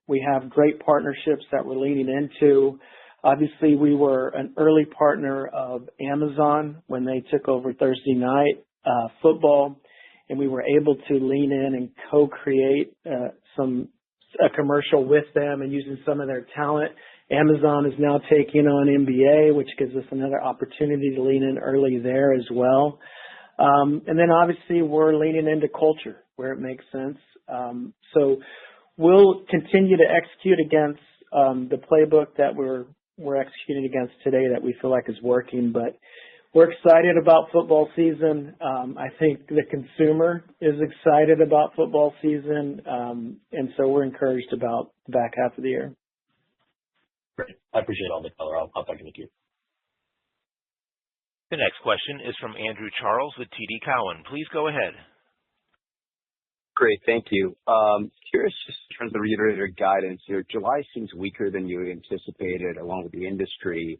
We have great partnerships that we're leaning into. Obviously, we were an early partner of Amazon when they took over Thursday night football, and we were able to lean in and co-create a commercial with them and using some of their talent. Amazon is now taking on NBA, which gives us another opportunity to lean in early there as well. And then obviously we're leaning into culture where it makes sense. So we'll continue to execute against the playbook that we're executing against today that we feel like is working, but we're excited about football season. I think the consumer is excited about football season, and so we're encouraged about the back half of the year. Great. I appreciate all the color. I'll hop back in the queue. The next question is from Andrew Charles with TD Cowen. Please go ahead. Great. Thank you. Curious just in terms of reiterated guidance here. July seems weaker than you anticipated along with the industry.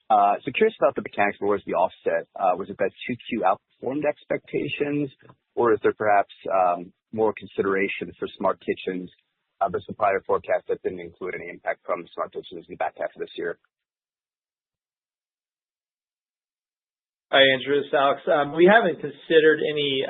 So curious about the mechanics, but where's the offset? Was it that 2Q outperformed expectations, or is there perhaps more consideration for smart kitchens versus the prior forecast that didn't include any impact from smart kitchens in the back half of this year? Hi, Andrew. It's Alex. We haven't considered any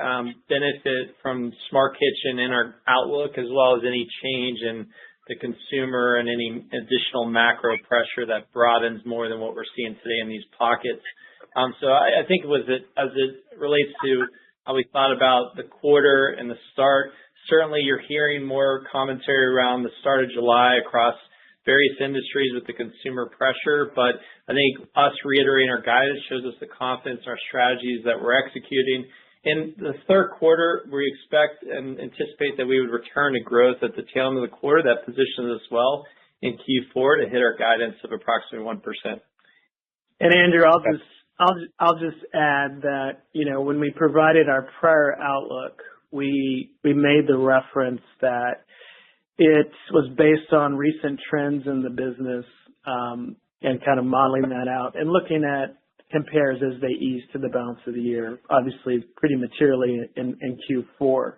benefit from smart kitchen in our outlook, as well as any change in the consumer and any additional macro pressure that broadens more than what we're seeing today in these pockets. So I think as it relates to how we thought about the quarter and the start, certainly you're hearing more commentary around the start of July across various industries with the consumer pressure, but I think us reiterating our guidance shows us the confidence in our strategies that we're executing. In the third quarter, we expect and anticipate that we would return to growth at the tail end of the quarter. That positions us well in Q4 to hit our guidance of approximately 1%. And Andrew, I'll just add that when we provided our prior outlook, we made the reference that it was based on recent trends in the business and kind of modeling that out and looking at compares as they ease to the balance of the year, obviously pretty materially in Q4.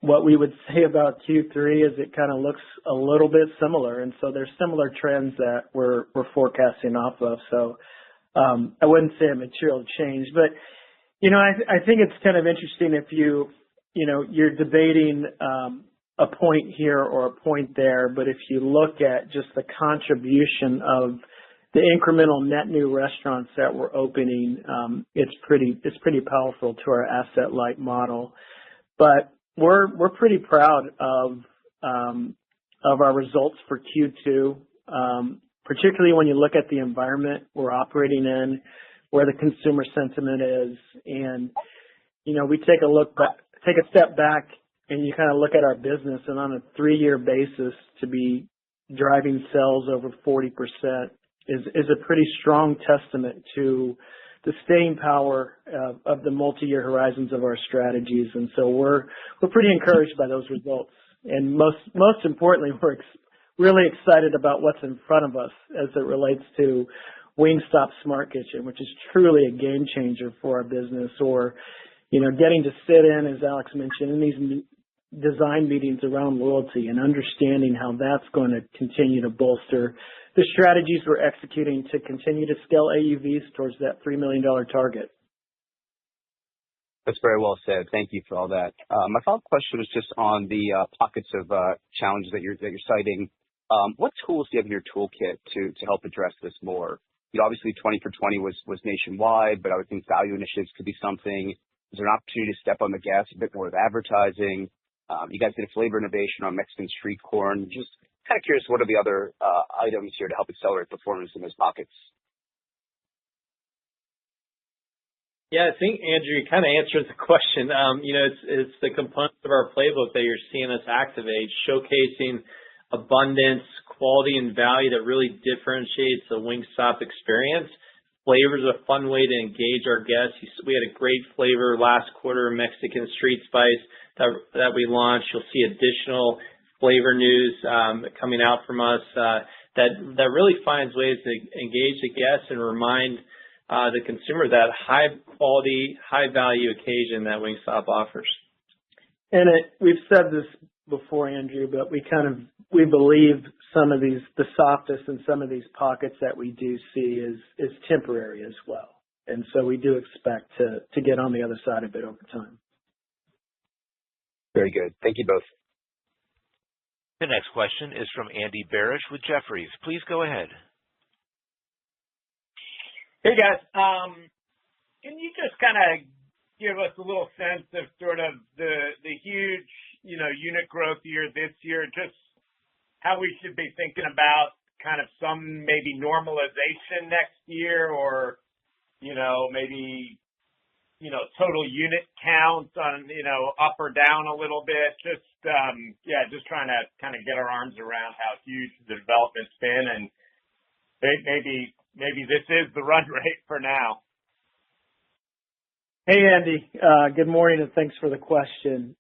What we would say about Q3 is it kind of looks a little bit similar, and so there's similar trends that we're forecasting off of. So I wouldn't say a material change, but I think it's kind of interesting if you're debating a point here or a point there, but if you look at just the contribution of the incremental net new restaurants that we're opening, it's pretty powerful to our asset-light model. But we're pretty proud of our results for Q2, particularly when you look at the environment we're operating in, where the consumer sentiment is, and we take a step back and you kind of look at our business, and on a 3-year basis to be driving sales over 40% is a pretty strong testament to the staying power of the multi-year horizons of our strategies. And so we're pretty encouraged by those results. And most importantly, we're really excited about what's in front of us as it relates to Wingstop Smart Kitchen, which is truly a game changer for our business, or getting to sit in, as Alex mentioned, in these design meetings around loyalty and understanding how that's going to continue to bolster the strategies we're executing to continue to scale AUVs towards that $3 million target. That's very well said. Thank you for all that. My follow-up question was just on the pockets of challenges that you're citing. What tools do you have in your toolkit to help address this more? Obviously 20 for 20 was nationwide, but I would think value initiatives could be something. Is there an opportunity to step on the gas a bit more with advertising? You guys did a flavor innovation on Mexican street corn. Just kind of curious, what are the other items here to help accelerate performance in those pockets? Yeah, I think, Andrew, you kind of answered the question. It's the components of our playbook that you're seeing us activate, showcasing abundance, quality, and value that really differentiates the Wingstop experience. Flavor is a fun way to engage our guests. We had a great flavor last quarter, Mexican street spice, that we launched. You'll see additional flavor news coming out from us that really finds ways to engage the guests and remind the consumer that high quality, high value occasion that Wingstop offers. And we've said this before, Andrew, but we believe the softness in some of these pockets that we do see is temporary as well. And so we do expect to get on the other side of it over time. Very good. Thank you both. The next question is from Andy Barish with Jefferies. Please go ahead. Hey guys, can you just kind of give us a little sense of sort of the huge, unit growth year this year, just how we should be thinking about kind of some maybe normalization next year, or, maybe, total unit count on, up or down a little bit, just trying to kind of get our arms around how huge the development's been, and maybe this is the run rate for now. Hey, Andy. Good morning, and thanks for the question.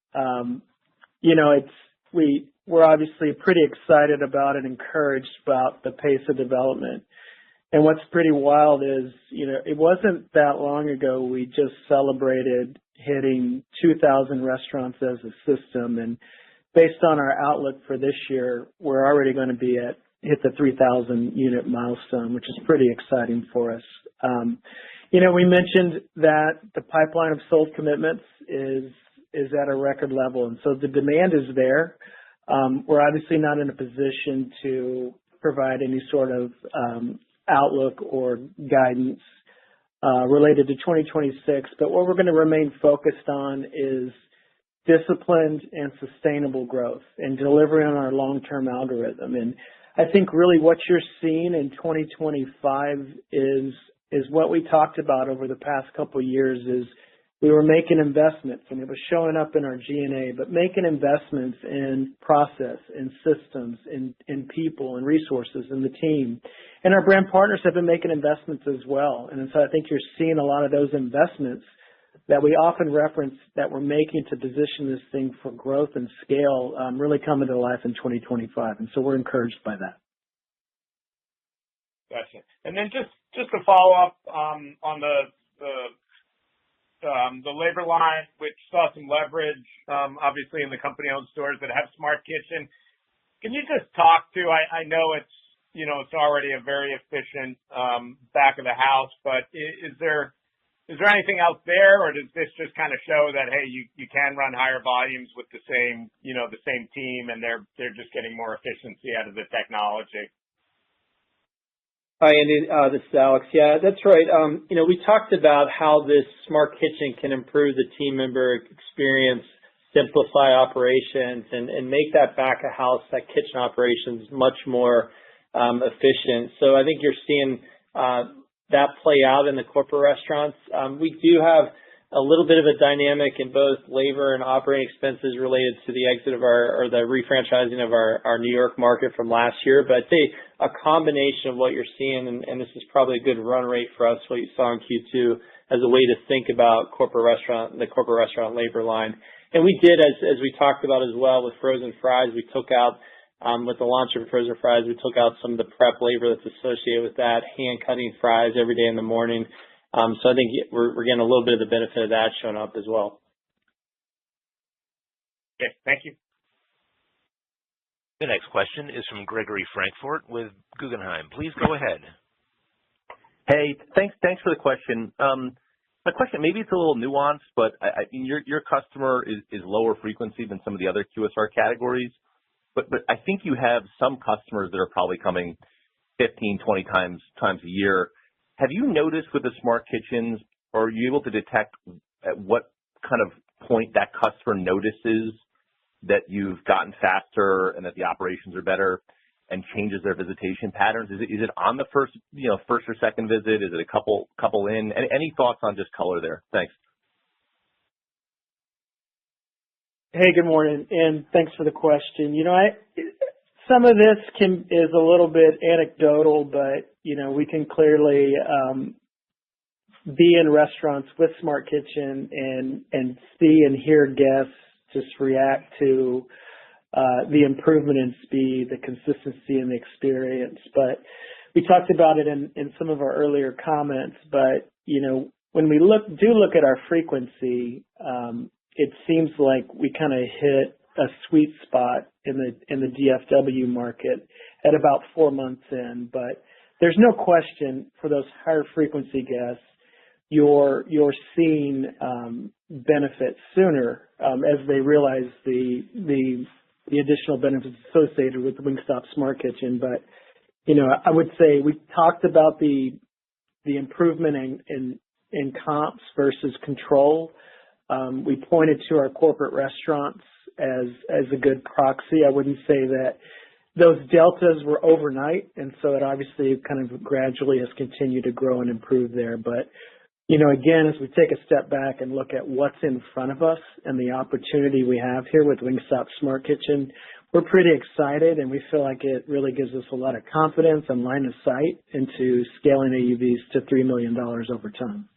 We're obviously pretty excited about and encouraged about the pace of development. And what's pretty wild is, it wasn't that long ago we just celebrated hitting 2,000 restaurants as a system, and based on our outlook for this year, we're already going to hit the 3,000 unit milestone, which is pretty exciting for us. We mentioned that the pipeline of sold commitments is at a record level, and so the demand is there. We're obviously not in a position to provide any sort of outlook or guidance related to 2026, but what we're going to remain focused on is disciplined and sustainable growth and delivering on our long-term algorithm. And I think really what you're seeing in 2025 is what we talked about over the past couple of years. Is we were making investments, and it was showing up in our G&A, but making investments in process, in systems, in people, and resources, in the team. And our brand partners have been making investments as well. And so I think you're seeing a lot of those investments that we often reference that we're making to position this thing for growth and scale really coming to life in 2025. And so we're encouraged by that. Gotcha. And then just to follow up on the labor line, which saw some leverage, obviously in the company-owned stores that have Smart Kitchen. Can you just talk to? I know it's already a very efficient back of the house, but is there anything else there, or does this just kind of show that hey, you can run higher volumes with the same team, and they're just getting more efficiency out of the technology? Hi, Andy. This is Alex. Yeah, that's right. We talked about how this Smart Kitchen can improve the team member experience, simplify operations, and make that back of house, that kitchen operations, much more efficient. So I think you're seeing that play out in the corporate restaurants. We do have a little bit of a dynamic in both labor and operating expenses related to the exit of the refranchising of our New York market from last year. But I'd say a combination of what you're seeing, and this is probably a good run rate for us, what you saw in Q2, as a way to think about the corporate restaurant labor line. And we did, as we talked about as well with frozen fries, we took out, with the launch of frozen fries, we took out some of the prep labor that's associated with that, hand cutting fries every day in the morning. So I think we're getting a little bit of the benefit of that showing up as well. Okay, thank you. The next question is from Gregory Francfort with Guggenheim. Please go ahead. Hey, thanks for the question. My question, maybe it's a little nuanced, but your customer is lower frequency than some of the other QSR categories. But I think you have some customers that are probably coming 15, 20 times a year. Have you noticed with the Smart Kitchens, or are you able to detect at what kind of point that customer notices that you've gotten faster and that the operations are better and changes their visitation patterns? Is it on the first or second visit? Is it a couple in? Any thoughts on just color there? Thanks. Hey, good morning, and thanks for the question. Some of this is a little bit anecdotal, but we can clearly be in restaurants with Smart Kitchen and see and hear guests just react to the improvement in speed, the consistency in the experience. But we talked about it in some of our earlier comments, but, when we look at our frequency, it seems like we kind of hit a sweet spot in the DFW market at about 4 months in. But there's no question for those higher frequency guests, you're seeing benefits sooner as they realize the additional benefits associated with the Wingstop Smart Kitchen. But I would say we talked about the improvement in comps versus control. We pointed to our corporate restaurants as a good proxy. I wouldn't say that those deltas were overnight, and so it obviously kind of gradually has continued to grow and improve there. But again, as we take a step back and look at what's in front of us and the opportunity we have here with Wingstop Smart Kitchen, we're pretty excited, and we feel like it really gives us a lot of confidence and line of sight into scaling AUVs to $3 million over time.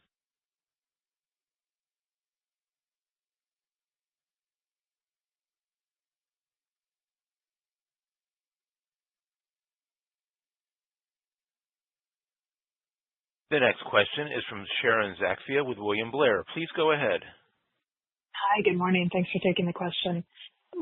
The next question is from Sharon Zackfia with William Blair. Please go ahead. Hi, good morning. Thanks for taking the question.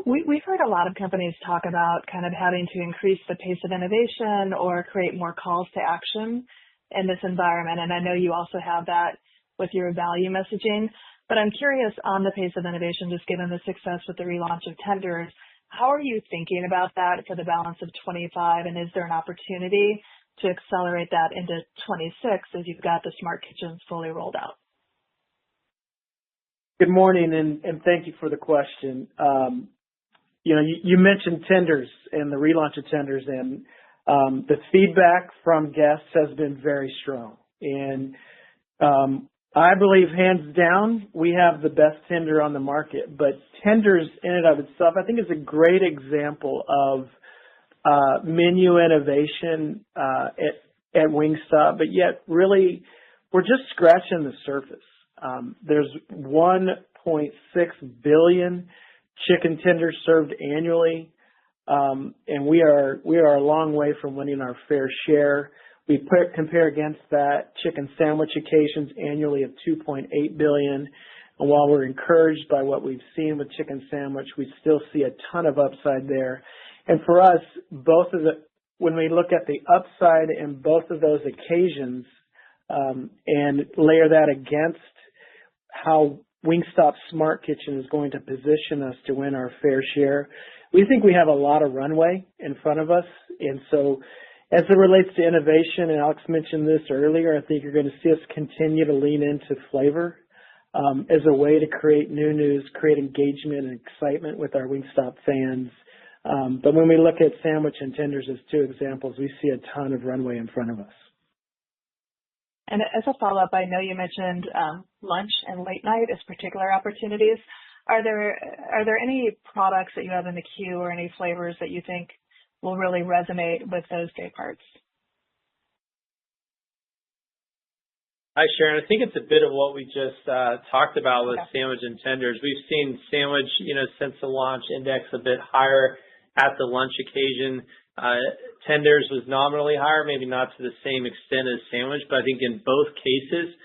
We've heard a lot of companies talk about kind of having to increase the pace of innovation or create more calls to action in this environment. And I know you also have that with your value messaging. But I'm curious on the pace of innovation, just given the success with the relaunch of tenders. How are you thinking about that for the balance of 25? And is there an opportunity to accelerate that into 26 as you've got the Smart Kitchens fully rolled out? Good morning, and thank you for the question. You mentioned tenders and the relaunch of tenders, and the feedback from guests has been very strong. And I believe, hands down, we have the best tender on the market. But tenders in and of itself, I think, is a great example of menu innovation at Wingstop, but yet really we're just scratching the surface. There's 1.6 billion chicken tenders served annually, and we are a long way from winning our fair share. We compare against that chicken sandwich occasions annually of 2.8 billion. And while we're encouraged by what we've seen with chicken sandwich, we still see a ton of upside there. And for us, when we look at the upside in both of those occasions and layer that against how Wingstop Smart Kitchen is going to position us to win our fair share, we think we have a lot of runway in front of us. And so as it relates to innovation, and Alex mentioned this earlier, I think you're going to see us continue to lean into flavor as a way to create new news, create engagement and excitement with our Wingstop fans. But when we look at sandwich and tenders as two examples, we see a ton of runway in front of us. And as a follow-up, I know you mentioned lunch and late night as particular opportunities. Are there any products that you have in the queue or any flavors that you think will really resonate with those day parts? Hi, Sharon. I think it's a bit of what we just talked about with sandwich and tenders. We've seen sandwich, since the launch, index a bit higher at the lunch occasion. Tenders was nominally higher, maybe not to the same extent as sandwich, but I think in both cases,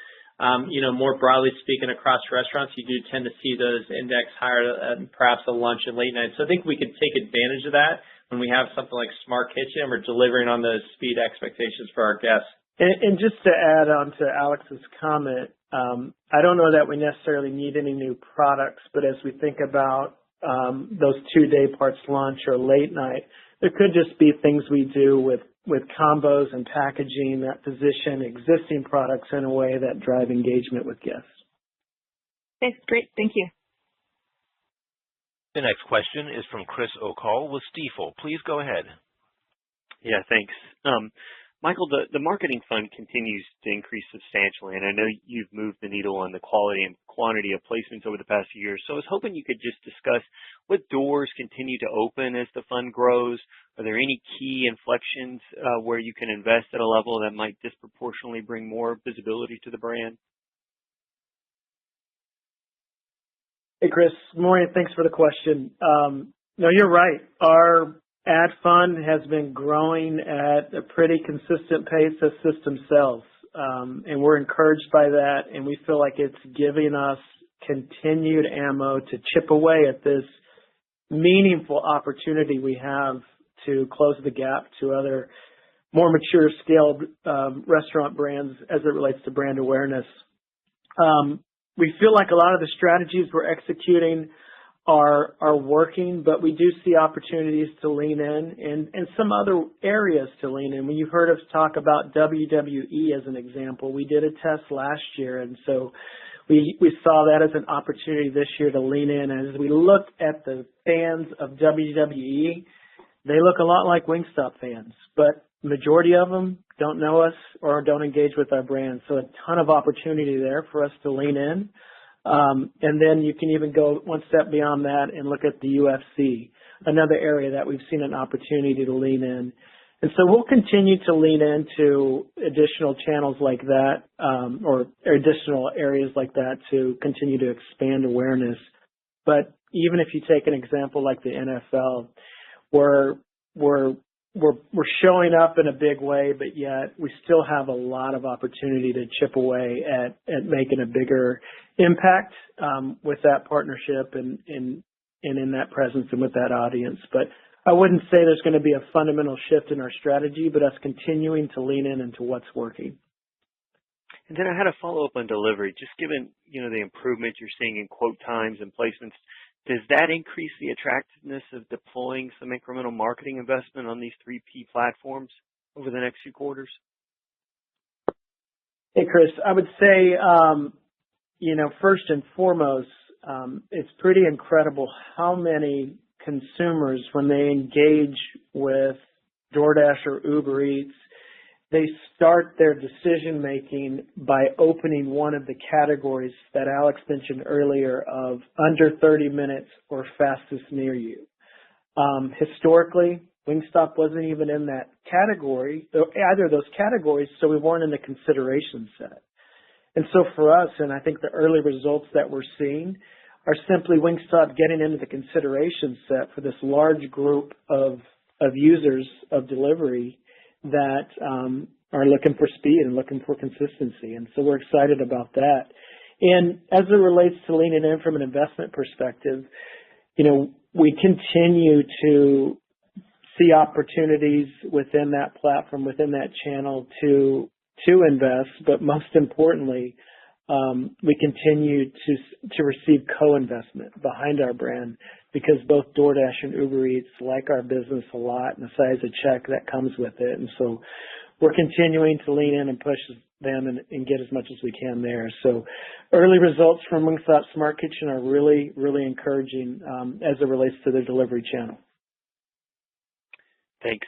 more broadly speaking across restaurants, you do tend to see those index higher than perhaps a lunch and late night. So I think we could take advantage of that when we have something like Smart Kitchen and we're delivering on those speed expectations for our guests. And just to add on to Alex's comment, I don't know that we necessarily need any new products, but as we think about those 2 day parts, lunch or late night, there could just be things we do with combos and packaging that position existing products in a way that drive engagement with guests. Okay, great. Thank you. The next question is from Chris O'Cull with Stifel. Please go ahead. Yeah, thanks. Michael, the marketing fund continues to increase substantially, and I know you've moved the needle on the quality and quantity of placements over the past few years. So I was hoping you could just discuss what doors continue to open as the fund grows. Are there any key inflections where you can invest at a level that might disproportionately bring more visibility to the brand? Hey, Chris. Good morning. Thanks for the question. No, you're right. Our ad fund has been growing at a pretty consistent pace as system sales. And we're encouraged by that, and we feel like it's giving us continued ammo to chip away at this meaningful opportunity we have to close the gap to other more mature scaled restaurant brands as it relates to brand awareness. We feel like a lot of the strategies we're executing are working, but we do see opportunities to lean in and some other areas to lean in. When you've heard us talk about WWE as an example, we did a test last year, and so we saw that as an opportunity this year to lean in. As we look at the fans of WWE, they look a lot like Wingstop fans, but majority of them don't know us or don't engage with our brand. So a ton of opportunity there for us to lean in. And then you can even go one step beyond that and look at the UFC, another area that we've seen an opportunity to lean in. And so we'll continue to lean into additional channels like that, or additional areas like that to continue to expand awareness. But even if you take an example like the NFL, we're showing up in a big way, but yet we still have a lot of opportunity to chip away at making a bigger impact with that partnership and in that presence and with that audience. But I wouldn't say there's going to be a fundamental shift in our strategy, but us continuing to lean in into what's working. And then I had a follow-up on delivery. Just given, the improvement you're seeing in quote times and placements, does that increase the attractiveness of deploying some incremental marketing investment on these 3P platforms over the next few quarters? Hey, Chris, I would say, first and foremost, it's pretty incredible how many consumers, when they engage with DoorDash or Uber Eats, they start their decision making by opening one of the categories that Alex mentioned earlier of under 30 minutes or fastest near you. Historically, Wingstop wasn't even in that category, either of those categories, so we weren't in the consideration set. And so for us, and I think the early results that we're seeing are simply Wingstop getting into the consideration set for this large group of users of delivery that are looking for speed and looking for consistency. And so we're excited about that. And as it relates to leaning in from an investment perspective, we continue to see opportunities within that platform, within that channel to invest, but most importantly, we continue to receive co-investment behind our brand because both DoorDash and Uber Eats like our business a lot and the size of check that comes with it. And so we're continuing to lean in and push them and get as much as we can there. So early results from Wingstop Smart Kitchen are really, really encouraging as it relates to the delivery channel. Thanks.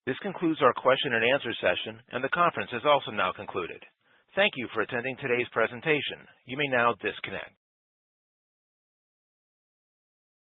This concludes our question and answer session, and the conference has also now concluded. Thank you for attending today's presentation. You may now disconnect.